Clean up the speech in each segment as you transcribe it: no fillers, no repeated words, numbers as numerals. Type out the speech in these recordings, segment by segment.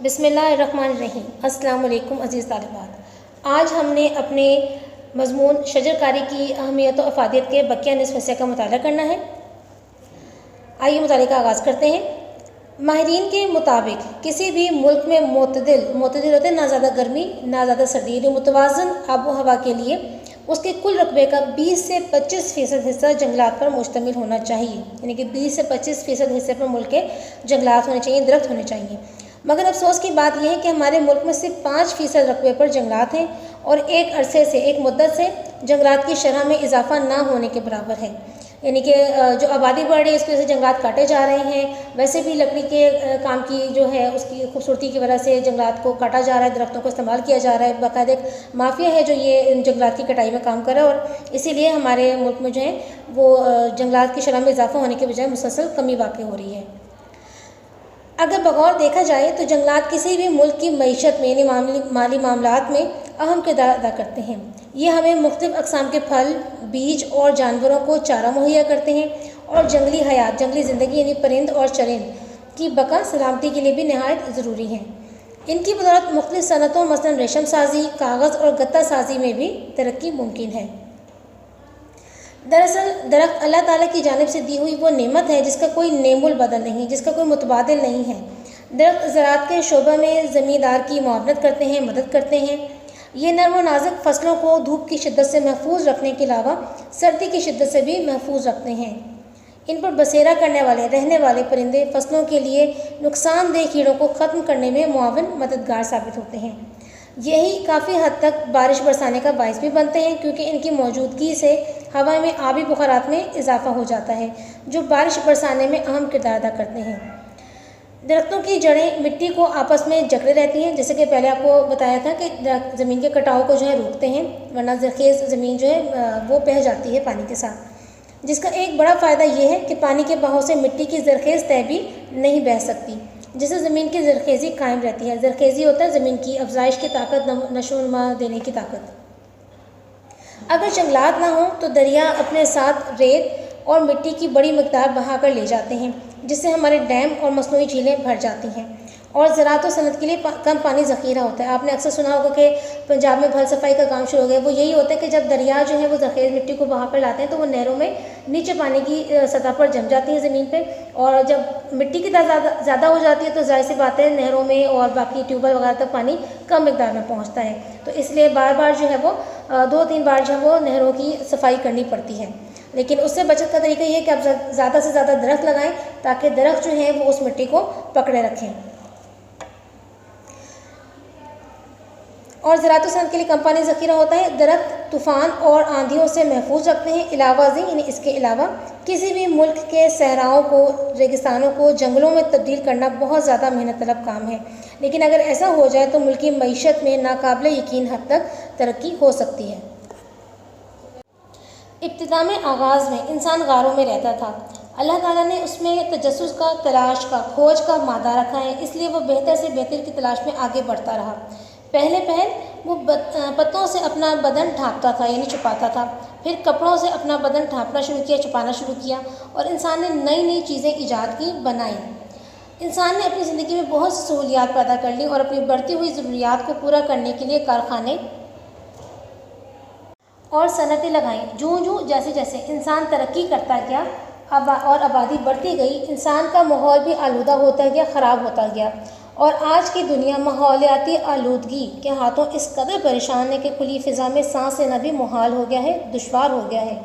بسم اللہ الرحمن الرحیم۔ السلام علیکم عزیز طالبات۔ آج ہم نے اپنے مضمون شجر کاری کی اہمیت و افادیت کے بقیہ نصف حصے کا مطالعہ کرنا ہے۔ آئیے مطالعے کا آغاز کرتے ہیں۔ ماہرین کے مطابق کسی بھی ملک میں معتدل ہوتے ہیں، نہ زیادہ گرمی نہ زیادہ سردی، یعنی متوازن آب و ہوا کے لیے اس کے کل رقبے کا 20 سے 25% حصہ جنگلات پر مشتمل ہونا چاہیے، یعنی کہ 20 سے 25% حصے پر ملک کے جنگلات ہونے چاہیے، درخت ہونے چاہیے۔ مگر افسوس کی بات یہ ہے کہ ہمارے ملک میں صرف 5% رقبے پر جنگلات ہیں اور ایک مدت سے جنگلات کی شرح میں اضافہ نہ ہونے کے برابر ہے، یعنی کہ جو آبادی بڑھ رہی ہے اس کی وجہ سے جنگلات کاٹے جا رہے ہیں۔ ویسے بھی لکڑی کے کام کی جو ہے اس کی خوبصورتی کی وجہ سے جنگلات کو کاٹا جا رہا ہے، درختوں کو استعمال کیا جا رہا ہے، باقاعدہ ایک مافیا ہے جو یہ جنگلات کی کٹائی میں کام کر رہا ہے، اور اسی لیے ہمارے ملک میں جو ہے وہ جنگلات کی شرح میں اضافہ ہونے کے بجائے مسلسل کمی واقع ہو رہی ہے۔ اگر بغور دیکھا جائے تو جنگلات کسی بھی ملک کی معیشت میں، یعنی مالی معاملات میں اہم کردار ادا کرتے ہیں۔ یہ ہمیں مختلف اقسام کے پھل، بیج اور جانوروں کو چارہ مہیا کرتے ہیں، اور جنگلی حیات، جنگلی زندگی یعنی پرند اور چرند کی بقا سلامتی کے لیے بھی نہایت ضروری ہیں۔ ان کی بدولت مختلف صنعتوں مثلاً ریشم سازی، کاغذ اور گتا سازی میں بھی ترقی ممکن ہے۔ دراصل درخت اللہ تعالیٰ کی جانب سے دی ہوئی وہ نعمت ہے جس کا کوئی نعم البدل نہیں، جس کا کوئی متبادل نہیں ہے۔ درخت زراعت کے شعبہ میں زمیندار کی معاونت کرتے ہیں، مدد کرتے ہیں۔ یہ نرم و نازک فصلوں کو دھوپ کی شدت سے محفوظ رکھنے کے علاوہ سردی کی شدت سے بھی محفوظ رکھتے ہیں۔ ان پر بسیرا کرنے والے رہنے والے پرندے فصلوں کے لیے نقصان دہ کیڑوں کو ختم کرنے میں معاون مددگار ثابت ہوتے ہیں۔ یہی کافی حد تک بارش برسانے کا باعث بھی بنتے ہیں، کیونکہ ان کی موجودگی سے ہوا میں آبی بخارات میں اضافہ ہو جاتا ہے جو بارش برسانے میں اہم کردار ادا کرتے ہیں۔ درختوں کی جڑیں مٹی کو آپس میں جکڑے رہتی ہیں، جیسے کہ پہلے آپ کو بتایا تھا کہ درخت زمین کے کٹاؤ کو جو ہے روکتے ہیں، ورنہ زرخیز زمین جو ہے وہ بہہ جاتی ہے پانی کے ساتھ، جس کا ایک بڑا فائدہ یہ ہے کہ پانی کے بہاؤ سے مٹی کی زرخیز تہ بھی نہیں بہہ سکتی، جس سے زمین کی زرخیزی قائم رہتی ہے۔ زرخیزی ہوتا ہے زمین کی افزائش کی طاقت، نشو و نما دینے کی طاقت۔ اگر جنگلات نہ ہوں تو دریا اپنے ساتھ ریت اور مٹی کی بڑی مقدار بہا کر لے جاتے ہیں، جس سے ہمارے ڈیم اور مصنوعی جھیلیں بھر جاتی ہیں، اور زراعت و صنعت کے لیے کم پانی ذخیرہ ہوتا ہے۔ آپ نے اکثر سنا ہوگا کہ پنجاب میں پھل صفائی کا کام شروع ہو گیا۔ وہ یہی ہوتا ہے کہ جب دریا جو ہے وہ زرخیز مٹی کو بہا کر لاتے ہیں تو وہ نہروں میں نیچے پانی کی سطح پر جم جاتی ہیں زمین پہ، اور جب مٹی کی تعداد زیادہ ہو جاتی ہے تو ظاہر سی بات ہے نہروں میں اور باقی ٹیوب ویل وغیرہ تک پانی کم مقدار میں پہنچتا ہے، تو اس لیے بار بار جو ہے وہ 2-3 بار جو ہے وہ نہروں کی صفائی کرنی پڑتی ہے۔ لیکن اس سے بچت کا طریقہ یہ ہے کہ آپ زیادہ سے زیادہ درخت لگائیں تاکہ درخت جو ہیں وہ اس مٹی کو پکڑے رکھیں، اور زراعت و صنعت کے لیے کم پانی ذخیرہ ہوتا ہے۔ درخت طوفان اور آندھیوں سے محفوظ رکھتے ہیں۔ علاوہ ازیں یعنی اس کے علاوہ کسی بھی ملک کے صحراؤں کو، ریگستانوں کو جنگلوں میں تبدیل کرنا بہت زیادہ محنت طلب کام ہے، لیکن اگر ایسا ہو جائے تو ملکی معیشت میں ناقابل یقین حد تک ترقی ہو سکتی ہے۔ ابتدا میں آغاز میں انسان غاروں میں رہتا تھا۔ اللہ تعالیٰ نے اس میں تجسس کا، تلاش کا، کھوج کا مادہ رکھا ہے، اس لیے وہ بہتر سے بہتر کی تلاش میں آگے بڑھتا رہا۔ پہلے وہ پتوں سے اپنا بدن ڈھانپتا تھا، یعنی چھپاتا تھا، پھر کپڑوں سے اپنا بدن ڈھانپنا شروع کیا، چھپانا شروع کیا، اور انسان نے نئی نئی چیزیں ایجاد کی، بنائیں۔ انسان نے اپنی زندگی میں بہت سی سہولیات پیدا کر لی اور اپنی بڑھتی ہوئی ضروریات کو پورا کرنے کے لیے کارخانے اور صنعتیں لگائیں۔ جوں جیسے جیسے انسان ترقی کرتا گیا اور آبادی بڑھتی گئی، انسان کا ماحول بھی آلودہ ہوتا گیا، خراب ہوتا گیا، اور آج کی دنیا ماحولیاتی آلودگی کے ہاتھوں اس قدر پریشان ہے کہ کھلی فضا میں سانس لینا بھی محال ہو گیا ہے، دشوار ہو گیا ہے۔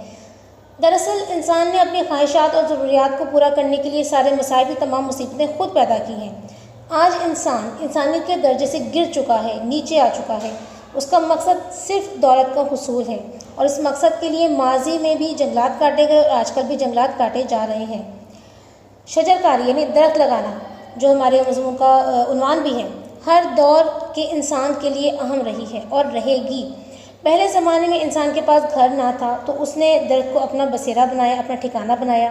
دراصل انسان نے اپنی خواہشات اور ضروریات کو پورا کرنے کے لیے سارے مسائل کی تمام مصیبتیں خود پیدا کی ہیں۔ آج انسان انسانیت کے درجے سے گر چکا ہے، نیچے آ چکا ہے۔ اس کا مقصد صرف دولت کا حصول ہے، اور اس مقصد کے لیے ماضی میں بھی جنگلات کاٹے گئے اور آج کل بھی جنگلات کاٹے جا رہے ہیں۔ شجر کاری یعنی درخت لگانا، جو ہمارے مضمون کا عنوان بھی ہے، ہر دور کے انسان کے لیے اہم رہی ہے اور رہے گی۔ پہلے زمانے میں انسان کے پاس گھر نہ تھا تو اس نے درخت کو اپنا بسیرا بنایا، اپنا ٹھکانہ بنایا۔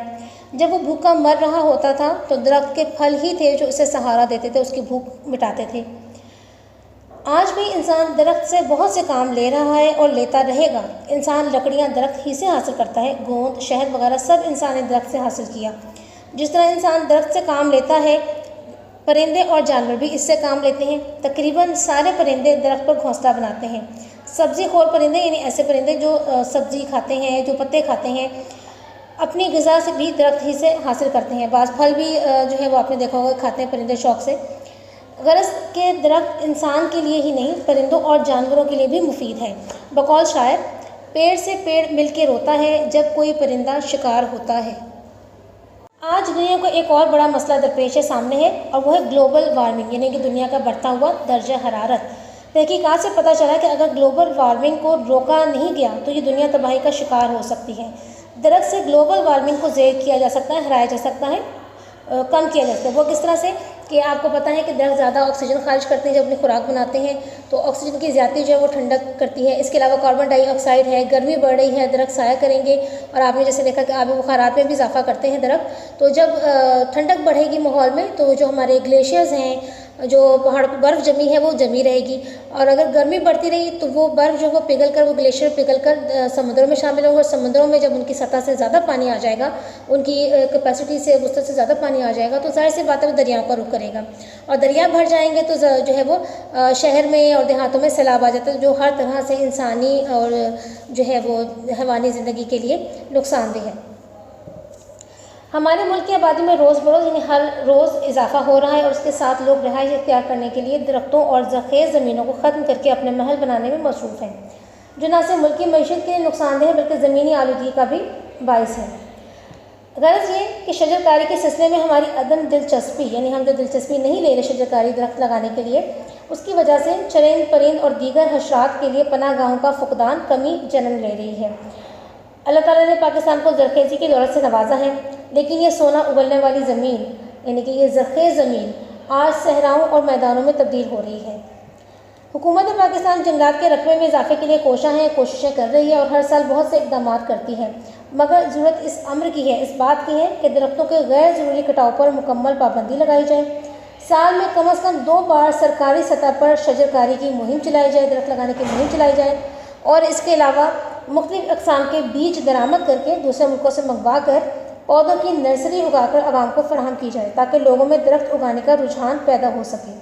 جب وہ بھوکا مر رہا ہوتا تھا تو درخت کے پھل ہی تھے جو اسے سہارا دیتے تھے، اس کی بھوک مٹاتے تھے۔ آج بھی انسان درخت سے بہت سے کام لے رہا ہے اور لیتا رہے گا۔ انسان لکڑیاں درخت ہی سے حاصل کرتا ہے، گوند، شہد وغیرہ سب انسان نے درخت سے حاصل کیا۔ جس طرح انسان درخت سے کام لیتا ہے، پرندے اور جانور بھی اس سے کام لیتے ہیں۔ تقریباً سارے پرندے درخت پر گھونسلہ بناتے ہیں۔ سبزی خور پرندے یعنی ایسے پرندے جو سبزی کھاتے ہیں، جو پتے کھاتے ہیں، اپنی غذا سے بھی درخت ہی سے حاصل کرتے ہیں۔ بعض پھل بھی جو ہے وہ آپ نے دیکھا ہوگا کھاتے ہیں پرندے شوق سے۔ غرض کہ درخت انسان کے لیے ہی نہیں پرندوں اور جانوروں کے لیے بھی مفید ہے۔ بقول شاعر، پیڑ سے پیڑ مل کے روتا ہے جب کوئی پرندہ شکار ہوتا ہے۔ آج دنیا کو ایک اور بڑا مسئلہ درپیش ہے سامنے ہے، اور وہ ہے گلوبل وارمنگ، یعنی کہ دنیا کا بڑھتا ہوا درجہ حرارت۔ تحقیقات سے پتہ چلا کہ اگر گلوبل وارمنگ کو روکا نہیں گیا تو یہ دنیا تباہی کا شکار ہو سکتی ہے۔ درخت سے گلوبل وارمنگ کو زیر کیا جا سکتا ہے، ہرایا جا سکتا ہے، کم کیا جا سکتا ہے۔ وہ کس طرح سے کہ آپ کو پتہ ہے کہ درخت زیادہ آکسیجن خارج کرتے ہیں جب اپنی خوراک بناتے ہیں، تو آکسیجن کی زیادتی جو ہے وہ ٹھنڈک کرتی ہے۔ اس کے علاوہ کاربن ڈائی آکسائڈ ہے، گرمی بڑھ رہی ہے، درخت سایہ کریں گے، اور آپ نے جیسے دیکھا کہ آبی بخارات میں بھی اضافہ کرتے ہیں درخت۔ تو جب ٹھنڈک بڑھے گی ماحول میں تو جو ہمارے گلیشیئرز ہیں، جو پہاڑ پر برف جمی ہے وہ جمی رہے گی، اور اگر گرمی بڑھتی رہی تو وہ برف جو وہ پگھل کر، وہ گلیشیئر پگھل کر سمندروں میں شامل ہوں گے، اور سمندروں میں جب ان کی سطح سے زیادہ پانی آ جائے گا، ان کی کیپیسٹی سے وسعت سے زیادہ پانی آ جائے گا، تو ظاہر سی بات ہے وہ دریاؤں کا رخ کرے گا، اور دریا بھر جائیں گے تو جو ہے وہ شہر میں اور دیہاتوں میں سیلاب آ جاتا ہے، جو ہر طرح سے انسانی اور جو ہے وہ حیوانی زندگی کے لیے نقصان دہ ہے۔ ہمارے ملک کی آبادی میں روز بروز یعنی ہر روز اضافہ ہو رہا ہے، اور اس کے ساتھ لوگ رہائش اختیار کرنے کے لیے درختوں اور زرخیز زمینوں کو ختم کر کے اپنے محل بنانے میں مصروف ہیں، جو نہ صرف ملک کی معیشت کے لیے نقصان دہ ہے بلکہ زمینی آلودگی کا بھی باعث ہے۔ غرض یہ کہ شجر کاری کے سلسلے میں ہماری عدم دلچسپی، یعنی ہم جو دلچسپی نہیں لے رہے شجر کاری درخت لگانے کے لیے، اس کی وجہ سے چرند پرند اور دیگر حشرات کے لیے پناہ گاہوں کا فقدان کمی جنم لے رہی ہے۔ اللہ تعالیٰ نے پاکستان کو زرخیزی کی دولت سے نوازا ہے، لیکن یہ سونا اگلنے والی زمین یعنی کہ یہ زرخیز زمین آج صحراؤں اور میدانوں میں تبدیل ہو رہی ہے۔ حکومت پاکستان جنگلات کے رقبے میں اضافے کے لیے کوششیں کر رہی ہے اور ہر سال بہت سے اقدامات کرتی ہے، مگر ضرورت اس امر کی ہے، اس بات کی ہے کہ درختوں کے غیر ضروری کٹاؤ پر مکمل پابندی لگائی جائے۔ سال میں کم از کم 2 بار سرکاری سطح پر شجر کاری کی مہم چلائی جائے، درخت لگانے کی مہم چلائی جائے، اور اس کے علاوہ مختلف اقسام کے بیج درآمد کر کے دوسرے ملکوں سے منگوا کر پودوں کی نرسری اگا کر عوام کو فراہم کی جائے تاکہ لوگوں میں درخت اگانے کا رجحان پیدا ہو سکے۔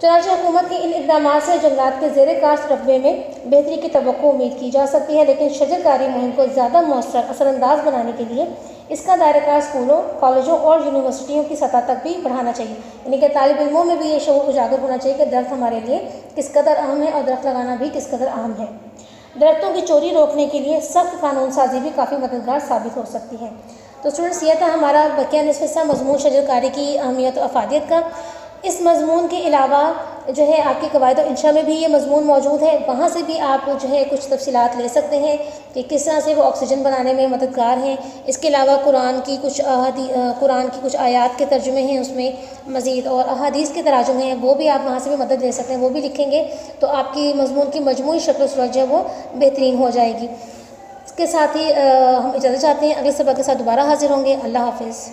چنانچہ حکومت کے ان اقدامات سے جنگلات کے زیر کاشت رقبے میں بہتری کی توقع امید کی جا سکتی ہے، لیکن شجر کاری مہم کو زیادہ مؤثر اثر انداز بنانے کے لیے اس کا دائرہ کار اسکولوں، کالجوں اور یونیورسٹیوں کی سطح تک بھی بڑھانا چاہیے، یعنی کہ طالب علموں میں بھی یہ شعور اجاگر ہونا چاہیے کہ درخت ہمارے لیے کس قدر اہم ہے اور درخت لگانا بھی کس قدر اہم ہے۔ درختوں کی چوری روکنے کے لیے سخت قانون سازی بھی کافی مددگار ثابت ہو سکتی ہے۔ تو اسٹوڈنٹس، یہ تھا ہمارا بقیہ نصف حصہ مضمون شجر کاری کی اہمیت و افادیت کا۔ اس مضمون کے علاوہ جو ہے آپ کی قواعد و انشاء میں بھی یہ مضمون موجود ہے، وہاں سے بھی آپ جو ہے کچھ تفصیلات لے سکتے ہیں کہ کس طرح سے وہ آکسیجن بنانے میں مددگار ہیں۔ اس کے علاوہ قرآن کی کچھ آیات کے ترجمے ہیں اس میں مزید، اور احادیث کے تراجم ہیں، وہ بھی آپ وہاں سے بھی مدد لے سکتے ہیں، وہ بھی لکھیں گے تو آپ کی مضمون کی مجموعی شکل و صورت جو ہے وہ بہترین ہو جائے گی۔ اس کے ساتھ ہی ہم اجازت چاہتے ہیں، اگلے سبق کے ساتھ دوبارہ حاضر ہوں گے۔ اللہ حافظ۔